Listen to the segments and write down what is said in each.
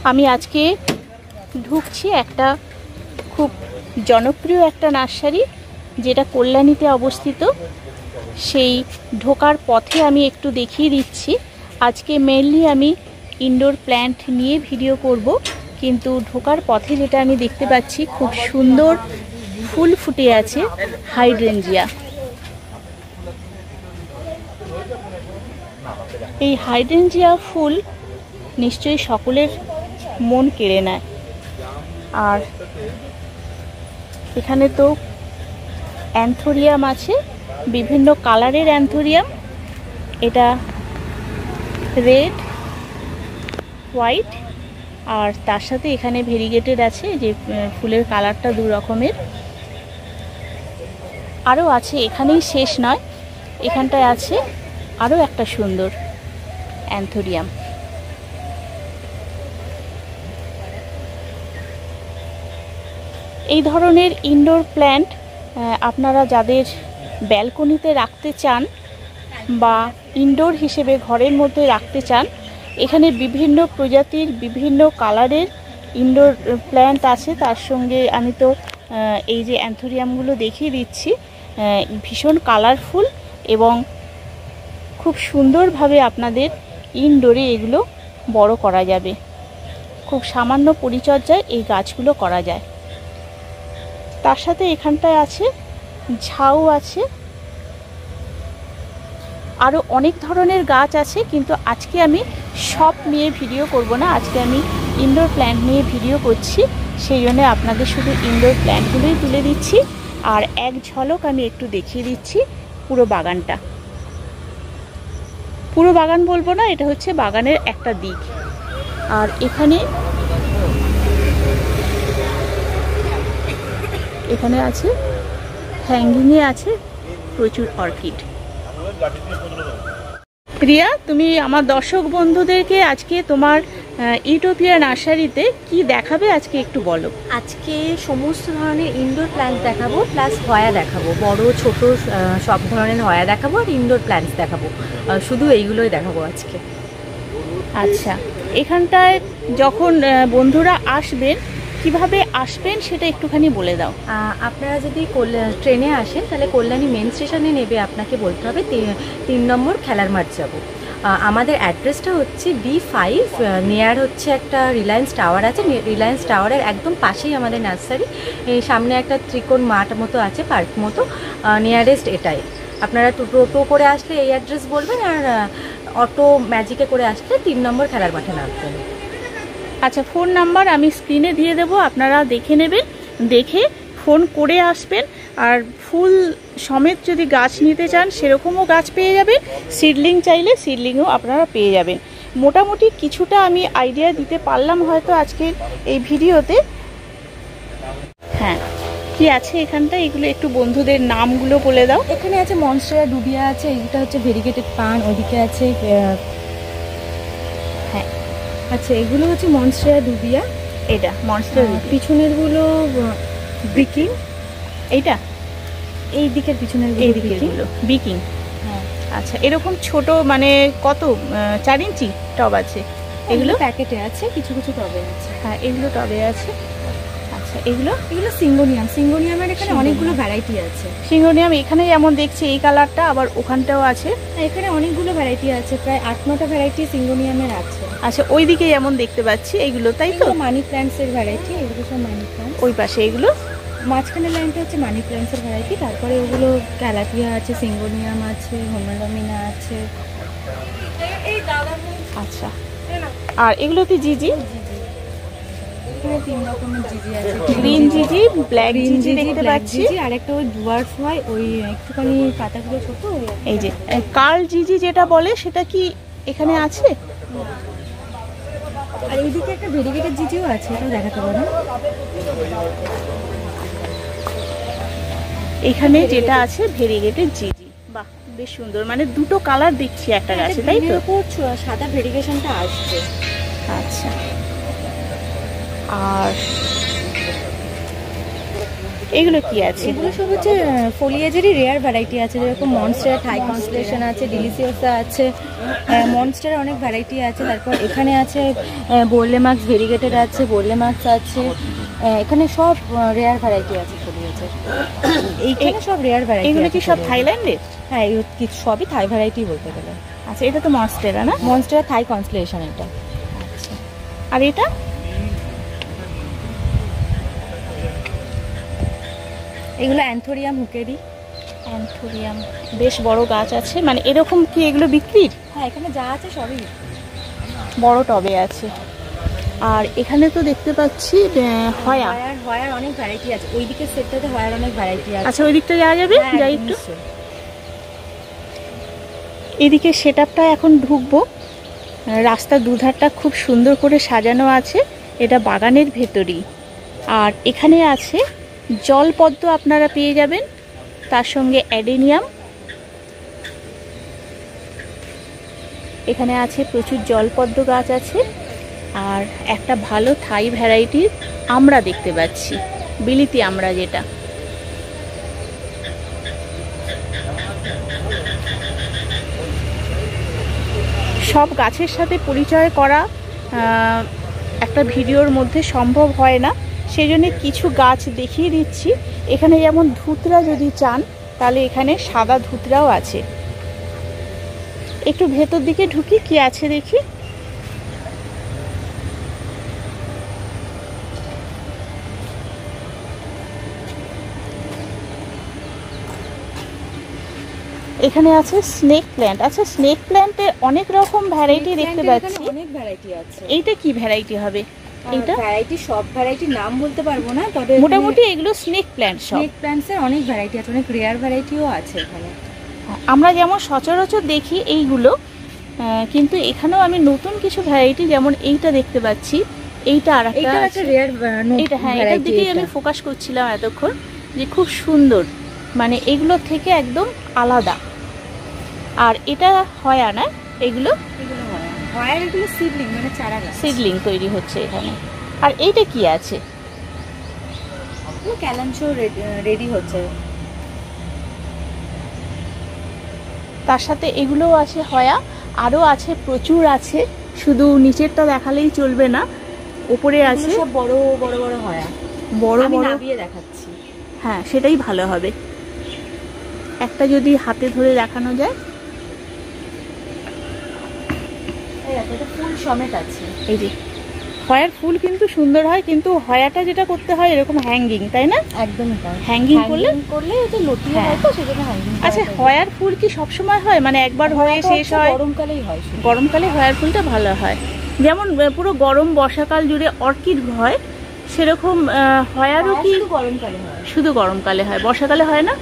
আমি আজকে ঢুকছি একটা খুব জনপ্রিয় একটা নার্সারি, যেটা কল্যাণীতে অবস্থিত। সেই ঢোকার পথে আমি একটু দেখিয়ে দিচ্ছি। আজকে মেইনলি আমি ইনডোর প্ল্যান্ট নিয়ে ভিডিও করব, কিন্তু ঢোকার পথে যেটা আমি দেখতে পাচ্ছি, খুব সুন্দর ফুল ফুটে আছে হাইড্রেঞ্জিয়া। এই হাইড্রেঞ্জিয়া ফুল নিশ্চয়ই সকলের মন কেড়ে নেয়। আর এখানে তো অ্যান্থোরিয়াম আছে, বিভিন্ন কালারের অ্যান্থোরিয়াম। এটা রেড, হোয়াইট, আর তার সাথে এখানে ভেরিগেটেড আছে, যে ফুলের কালারটা দু রকমের। আরও আছে, এখানেই শেষ নয়, এখানটায় আছে আরও একটা সুন্দর অ্যান্থোরিয়াম। এই ধরনের ইনডোর প্ল্যান্ট আপনারা যাদের ব্যালকনিতে রাখতে চান বা ইনডোর হিসেবে ঘরের মধ্যে রাখতে চান, এখানে বিভিন্ন প্রজাতির বিভিন্ন কালারের ইনডোর প্ল্যান্ট আছে। তার সঙ্গে আমি তো এই যে অ্যান্থোরিয়ামগুলো দেখিয়ে দিচ্ছি, ভীষণ কালারফুল এবং খুব সুন্দরভাবে আপনাদের ইনডোরে এগুলো বড় করা যাবে। খুব সামান্য পরিচর্যায় এই গাছগুলো করা যায়। তার সাথে এখানটায় আছে ঝাউ আছে, আরও অনেক ধরনের গাছ আছে, কিন্তু আজকে আমি সব নিয়ে ভিডিও করব না। আজকে আমি ইনডোর প্ল্যান্ট নিয়ে ভিডিও করছি, সেই জন্য আপনাদের শুধু ইনডোর প্ল্যান্টগুলোই তুলে দিচ্ছি। আর এক ঝলক আমি একটু দেখিয়ে দিচ্ছি পুরো বাগানটা। পুরো বাগান বলবো না, এটা হচ্ছে বাগানের একটা দিক। আর এখানে আছে হ্যাঙ্গিংয়ে আছে প্রচুর অর্কিড। রিয়া, তুমি আমার দর্শক বন্ধুদেরকে আজকে তোমার ইউটোপিয়া নার্সারিতে কি দেখাবে আজকে একটু বলো। আজকে সমস্ত ধরনের ইনডোর প্ল্যান্ট দেখাবো, প্লাস হয়া দেখাবো, বড় ছোট সব ধরনের হয়া দেখাবো, আর ইনডোর প্ল্যান্টস দেখাবো। শুধু এইগুলোই দেখাবো আজকে। আচ্ছা, এখানটায় যখন বন্ধুরা আসবেন, কিভাবে আসবেন সেটা একটুখানি বলে দাও। আপনারা যদি ট্রেনে আসেন, তাহলে কল্যাণী মেন স্টেশনে নেবে আপনাকে বলতে হবে 3 নম্বর খেলার মাঠ যাব। আমাদের অ্যাড্রেসটা হচ্ছে B5, নিয়ার হচ্ছে একটা রিলায়েন্স টাওয়ার আছে। রিলায়েন্স টাওয়ারের একদম পাশেই আমাদের নার্সারি। এই সামনে একটা ত্রিকোণ মাঠ মতো আছে, পার্ক মতো, নিয়ারেস্ট এটাই। আপনারা টোটো করে আসলে এই অ্যাড্রেস বলবেন, আর অটো ম্যাজিকে করে আসলে 3 নম্বর খেলার মাঠে নামবেন। আচ্ছা, ফোন নাম্বার আমি স্ক্রিনে দিয়ে দেবো, আপনারা দেখে নেবেন, দেখে ফোন করে আসবেন। আর ফুল সমেত যদি গাছ নিতে চান, সেরকমও গাছ পেয়ে যাবেন। সিডলিং চাইলে সিডলিংও আপনারা পেয়ে যাবেন। মোটামুটি কিছুটা আমি আইডিয়া দিতে পারলাম হয়তো আজকের এই ভিডিওতে। হ্যাঁ, কি আছে এখানটা, এগুলো একটু বন্ধুদের নামগুলো বলে দাও। এখানে আছে মনস্টেরা ডুবিয়া আছে, এইটা হচ্ছে ভেরিগেটেড পান। ওদিকে আছে হ্যাঁ, আচ্ছা, এগুলো হচ্ছে মনস্টেরা ডুবিয়া। এটা মনস্টেরা, পিছনেরগুলো ব্রিকিং। এইটা এই দিকের পিছনের এই দিকেরগুলো বিকিং। হ্যাঁ, আচ্ছা, এরকম ছোট মানে কত 4 ইঞ্চি টব আছে? এগুলো প্যাকেটে আছে, কিছু কিছু টবে আছে। হ্যাঁ, এগুলো টবে আছে। আচ্ছা, এগুলো সিঙ্গোনিয়াম। সিঙ্গোনিয়ামের এখানে অনেকগুলো ভ্যারাইটি আছে। সিঙ্গোনিয়াম এখানে যেমন দেখছি এই কালারটা, আবার ওখানটাও আছে। এখানে অনেকগুলো ভ্যারাইটি আছে, প্রায় 8-9টা ভ্যারাইটি সিঙ্গোনিয়ামের আছে। আচ্ছা, ওইদিকে যেমন দেখতে পাচ্ছি এইগুলো, তাই তো? মানি প্ল্যান্টসের ভ্যারাইটি, এগুলো সব মানি প্ল্যান্ট। ওই পাশে এগুলো মাঝখানে লাইনটা হচ্ছে মানি প্ল্যান্টসের ভ্যারাইটি। তারপরে ওগুলো ক্যালাটিয়া আছে, সিঙ্গোনিয়াম আছে, হোমেলোমিনা আছে। আচ্ছা, আর এগুলোতে জিজি? এখানে 3 রকমের জিজি আছে, গ্রিন জিজি, ব্ল্যাক জিজি দেখতে পাচ্ছি, আর একটা ওই ডুয়ার্ফ হয়, ওই একটুখানি পাতাগুলো ছোট। এই যে কার্ল জিজি যেটা বলে, সেটা কি এখানে আছে? আর এইদিকে একটা ভেরিগেটেড জিজিও আছে, এটা দেখাতে পারেন। এখানে যেটা আছে ভেরিগেটেড জিজি, বাহ, বেশ সুন্দর। মানে দুটো কালার দেখছি একটা গাছে, তাই তো? সাদা ভেরিগেশনটা আসছে। আচ্ছা, আর এগুলো কি আছে? এগুলো সব হচ্ছে ফোলিয়েজেরই রেয়ার ভ্যারাইটি আছে, যেরকম মনস্টার, থাই কনস্টেলেশন আছে, ডিলিসিয়াসা আছে, মনস্টারের অনেক ভ্যারাইটি আছে। তারপর এখানে আছে বোরলেমাক্স ভেরিগেটেড আছে, বোরলেমাক্স আছে, এখানে সব রেয়ার ভ্যারাইটি আছে ফোলিয়েজের। এইখানে সব রেয়ার ভ্যারাইটি। এগুলো কি সব থাইল্যান্ডের? হ্যাঁ, এই সবই থাই ভ্যারাইটি বলতে গেলে। আচ্ছা, এটা তো মনস্টেরা না? মনস্টার থাই কনস্টেলেশন এটা। আচ্ছা, আর এটা? এগুলো অ্যান্থোরিয়াম হুকেরি। অ্যান্থোরিয়াম, বেশ বড় গাছ আছে। মানে এরকম কি এগুলো বিক্রির? হ্যাঁ, এখানে যা আছে সবই বড় টবে আছে। আর এখানে তো দেখতে পাচ্ছি হয়া। হয়ার অনেক ভ্যারাইটি আছে, ওই দিকের সেটটাতে হয়ার অনেক ভ্যারাইটি আছে। আচ্ছা, ওই দিকটা যাওয়া যাবে? যাই একটু। এদিকে সেটআপটা এখন ঢুকবো। রাস্তার দুধারটা খুব সুন্দর করে সাজানো আছে, এটা বাগানের ভেতরই। আর এখানে আছে জলপদ্ম, আপনারা পেয়ে যাবেন, তার সঙ্গে অ্যাডেনিয়াম। এখানে আছে প্রচুর জলপদ্ম গাছ আছে। আর একটা ভালো থাই ভ্যারাইটির আমরা দেখতে পাচ্ছি, বিলিতি আমরা যেটা। সব গাছের সাথে পরিচয় করা একটা ভিডিওর মধ্যে সম্ভব হয় না, সেই জন্য কিছু গাছ দেখিয়ে দিচ্ছি। এখানে যেমন ধুতরা যদি চান, তাহলে এখানে সাদা ধুতরাও আছে। একটু ভেতর দিকে ঢুকি, কি আছে দেখি। এখানে আছে স্নেক প্ল্যান্ট। আচ্ছা, স্নেক প্ল্যান্টের অনেক রকম ভ্যারাইটি দেখতে পাচ্ছি। অনেক ভ্যারাইটি আছে। এইটা কি ভ্যারাইটি হবে? এইটা ভ্যারাইটি, সব ভ্যারাইটির নাম বলতে পারবো না, তবে মোটামুটি এগুলো স্নেক প্ল্যান্ট। স্নেক প্ল্যান্টসের অনেক ভ্যারাইটি আছে, অনেক রেয়ার ভ্যারাইটিও আছে এখানে। আমরা যেমন সচরাচর দেখি এইগুলো, কিন্তু এখানেও আমি নতুন কিছু ভ্যারাইটি, যেমন এইটা দেখতে পাচ্ছি। এইটা আর একটা রেয়ার, এইটা, হ্যাঁ, এটার দিকেই আমি ফোকাস করছিলাম এতক্ষণ, যে খুব সুন্দর, মানে এগুলোর থেকে একদম আলাদা। আর এটা হয়া না, এগুলো হয়ার, এগুলো সিডলিং, মানে চারা গাছ, সিডলিং তৈরি হচ্ছে এখানে। আর এইটা কি আছে? ক্যালাঞ্চো রেডি হচ্ছে। তার সাথে এগুলোও আছে হয়া, আরও আছে, প্রচুর আছে। শুধু নিচেরটা দেখালেই চলবে না, উপরে আছে সব বড় বড় বড় হয়া, বড় বড়। নামিয়ে দেখাচ্ছি। হ্যাঁ, সেটাই ভালো হবে, একটা যদি হাতে ধরে দেখানো যায়। ফুল সমেত আছে। এই যে হয়ার ফুল কিন্তু সুন্দর হয়, কিন্তু হয়াটা যেটা করতে হয় এরকম হ্যাঙ্গিং, তাই না? একদমই তাই। হ্যাঙ্গিং করলে এটা লতিয়ে হয় তো, সেজন্য হ্যাঙ্গিং। আচ্ছা, হয়ার ফুল কি সব সময় হয়? মানে একবার হয়ে শেষ হয়? গরমকালেই হয়। গরমকালে হয়ার ফুলটা ভালো হয়। যেমন পুরো গরম বর্ষাকাল জুড়ে অর্কিড হয়, সেরকম হয়ারও কি গরমকালে হয়? শুধু গরমকালে হয়, বর্ষাকালে হয় না?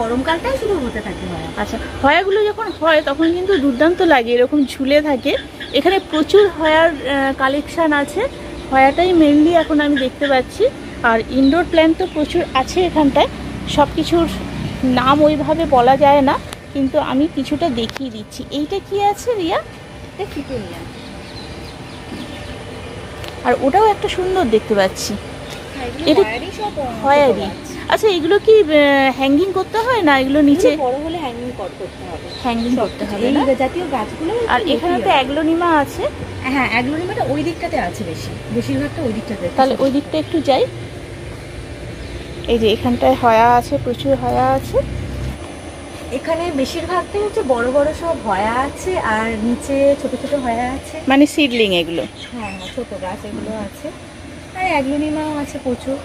গরমকালটাই শুধু হতে থাকে হয়া। আচ্ছা, হয়াগুলো যখন হয় তখন কিন্তু দুর্দান্ত লাগে, এরকম ঝুলে থাকে। এখানে প্রচুর হয়ার কালেকশান আছে, হয়াটাই মেনলি এখন আমি দেখতে পাচ্ছি। আর ইনডোর প্ল্যান্ট তো প্রচুর আছে এখানটায়, সব কিছুর নাম ওইভাবে বলা যায় না, কিন্তু আমি কিছুটা দেখিয়ে দিচ্ছি। এইটা কি আছে রিয়া? এটা কিটোনিয়া। আর ওটাও একটা সুন্দর দেখতে পাচ্ছি, এটা হয়ারই। আচ্ছা, এগুলো কি হ্যাঙ্গিং করতে হয় না? এগুলো নিচে বড় হলে হ্যাঙ্গিং করতে হবে, হ্যাঙ্গিং করতে হবে এই না? জাতীয় গাছগুলো। আর এখানে তো অ্যাগ্লোনিমা আছে। হ্যাঁ, অ্যাগ্লোনিমাটা ওই দিকটাতে আছে বেশিরভাগটা ওই দিকটাতে। তাহলে ওই দিকটা একটু যাই। এই যে এখানটায় হয়া আছে, প্রচুর হয়া আছে। এখানে বেশিরভাগটাই হচ্ছে বড় বড় সব হয়া আছে, আর নিচে ছোট ছোট হয়া আছে, মানে সিডলিং এগুলো। হ্যাঁ, ছোট গাছ এগুলো আছে। আর অ্যাগ্লোনিমাও আছে প্রচুর।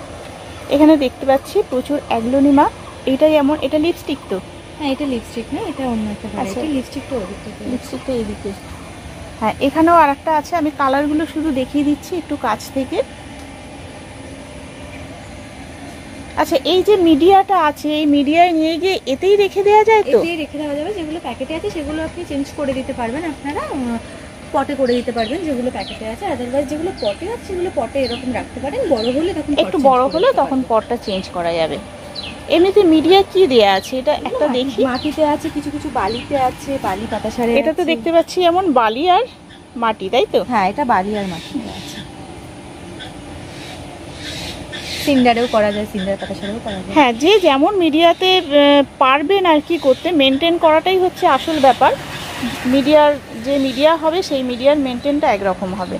এখানে দেখতে পাচ্ছি প্রচুর অ্যাগ্লোনিমা। এইটা যেমন, এটা লিপস্টিক তো? হ্যাঁ, এটা লিপস্টিক না, এটা অন্য একটা ভ্যারাইটি। লিপস্টিকটা ওই দিকটাতে, লিপস্টিকটা এইদিকে। হ্যাঁ, এখানেও আর একটা আছে, আমি কালারগুলো শুধু দেখিয়ে দিচ্ছি একটু কাছ থেকে। আচ্ছা, এই যে মিডিয়াটা আছে, এই মিডিয়ায় নিয়ে গিয়ে এতেই রেখে দেওয়া যায় তো? এতেই রেখে দেওয়া যাবে। যেগুলো প্যাকেটে আছে সেগুলো আপনি চেঞ্জ করে দিতে পারবেন, আপনারা পটে করে দিতে পারবেন যেগুলো প্যাকেটে আছে। আদারওয়াইজ যেগুলো পটে আছে সেগুলো পটে এরকম রাখতে পারেন। বড় হলে তখন একটু বড় হলে তখন পটটা চেঞ্জ করা যাবে। এমনিতে মিডিয়া কি দেয়া আছে? এটা একটা দেখি। মাটিতে আছে, কিছু কিছু বালিতে আছে, বালি পাতা সারে। এটা তো দেখতে পাচ্ছি এমন বালি আর মাটি, তাই তো? হ্যাঁ, এটা বালি আর মাটিতে আছে। সিন্ডারেও করা যায়, সিন্ডার পাতা ছাড়াও করা যায়। হ্যাঁ, যে যেমন মিডিয়াতে পারবেন আর কি করতে, মেনটেন করাটাই হচ্ছে আসল ব্যাপার। যে মিডিয়া হবে সেই মিডিয়ার মেনটেনটা একরকম হবে,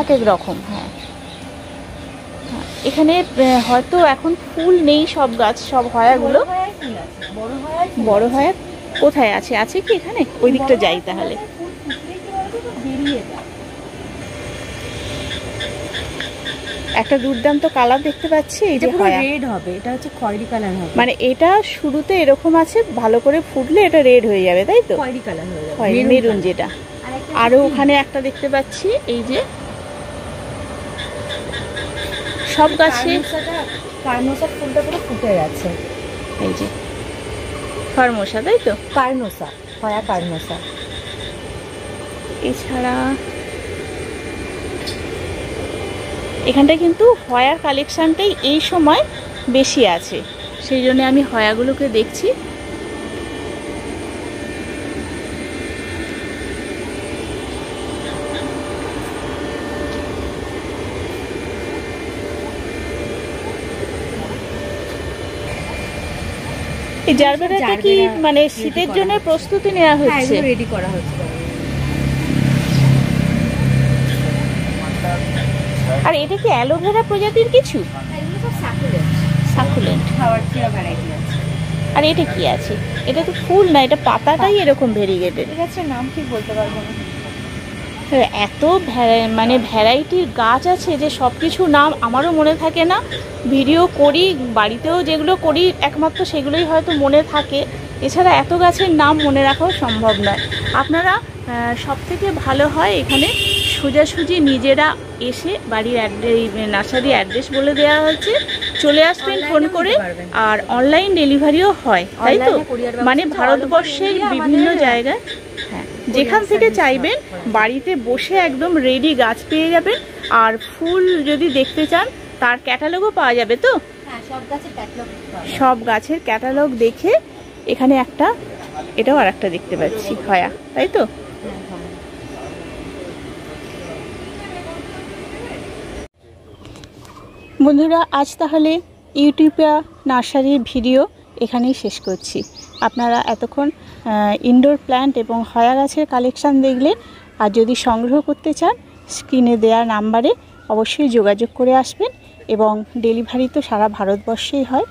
এক এক রকম। হ্যাঁ, এখানে হয়তো এখন ফুল নেই সব গাছ, সব হয়াগুলো। বড় হয়া কোথায় আছে? আছে কি এখানে? ওই দিকটা যাই তাহলে। একটা দুর্দান্ত কালার দেখতে পাচ্ছি, এই যে রেড হবে, এটা হচ্ছে খয়েরি কালার হবে। মানে এটা শুরুতে এরকম আছে, ভালো করে ফুটলে এটা রেড হয়ে যাবে, তাই তো? খয়েরি কালার হয়ে যাবে, মেরুন যেটা। আরো ওখানে একটা দেখতে পাচ্ছি, এই যে সব গাছে কার্নোসা ফুলটা পুরো ফুটে গেছে, এই যে ফার্মোসা, তাই তো? কার্নোসা, হয়া কার্নোসা। এছাড়া এখানটা কিন্তু হয়ার কালেকশানটাই এই সময় বেশি আছে, সেই জন্য আমি হয়াগুলোকে দেখছি। এই জারবেরাটা কি মানে শীতের জন্য প্রস্তুতি নেওয়া হচ্ছে? রেডি করা হচ্ছে। আর এটা কি অ্যালোভেরা প্রজাতির কিছু? সাকুলেন্ট। আর এটা কি আছে? এটা তো ফুল না, এটা পাতাটাই এরকম ভেরিগেটেড। ঠিক আছে, নাম ঠিক বলতে পারবো না। এত মানে ভ্যারাইটির গাছ আছে যে সব কিছু নাম আমারও মনে থাকে না। ভিডিও করি, বাড়িতেও যেগুলো করি একমাত্র সেগুলোই হয়তো মনে থাকে, এছাড়া এত গাছের নাম মনে রাখাও সম্ভব নয়। আপনারা সবথেকে ভালো হয় এখানে সোজাসুজি নিজেরা এসে বাড়ির নার্সারি অ্যাড্রেস বলে দেওয়া হয়েছে, চলে আসবেন ফোন করে। আর অনলাইন ডেলিভারিও হয়, তাই তো? মানে ভারতবর্ষের বিভিন্ন জায়গায়, হ্যাঁ, যেখান থেকে চাইবেন বাড়িতে বসে একদম রেডি গাছ পেয়ে যাবেন। আর ফুল যদি দেখতে চান তার ক্যাটালগও পাওয়া যাবে, তো সব গাছের ক্যাটালগ দেখে এখানে একটা, এটাও আর একটা দেখতে পাচ্ছি হয়া, তাই তো? বন্ধুরা, আজ তাহলে ইউটিউবে নার্সারির ভিডিও এখানেই শেষ করছি। আপনারা এতক্ষণ ইনডোর প্ল্যান্ট এবং হয়া গাছের কালেকশান দেখলেন। আর যদি সংগ্রহ করতে চান স্ক্রিনে দেওয়া নাম্বারে অবশ্যই যোগাযোগ করে আসবেন, এবং ডেলিভারি তো সারা ভারতবর্ষেই হয়।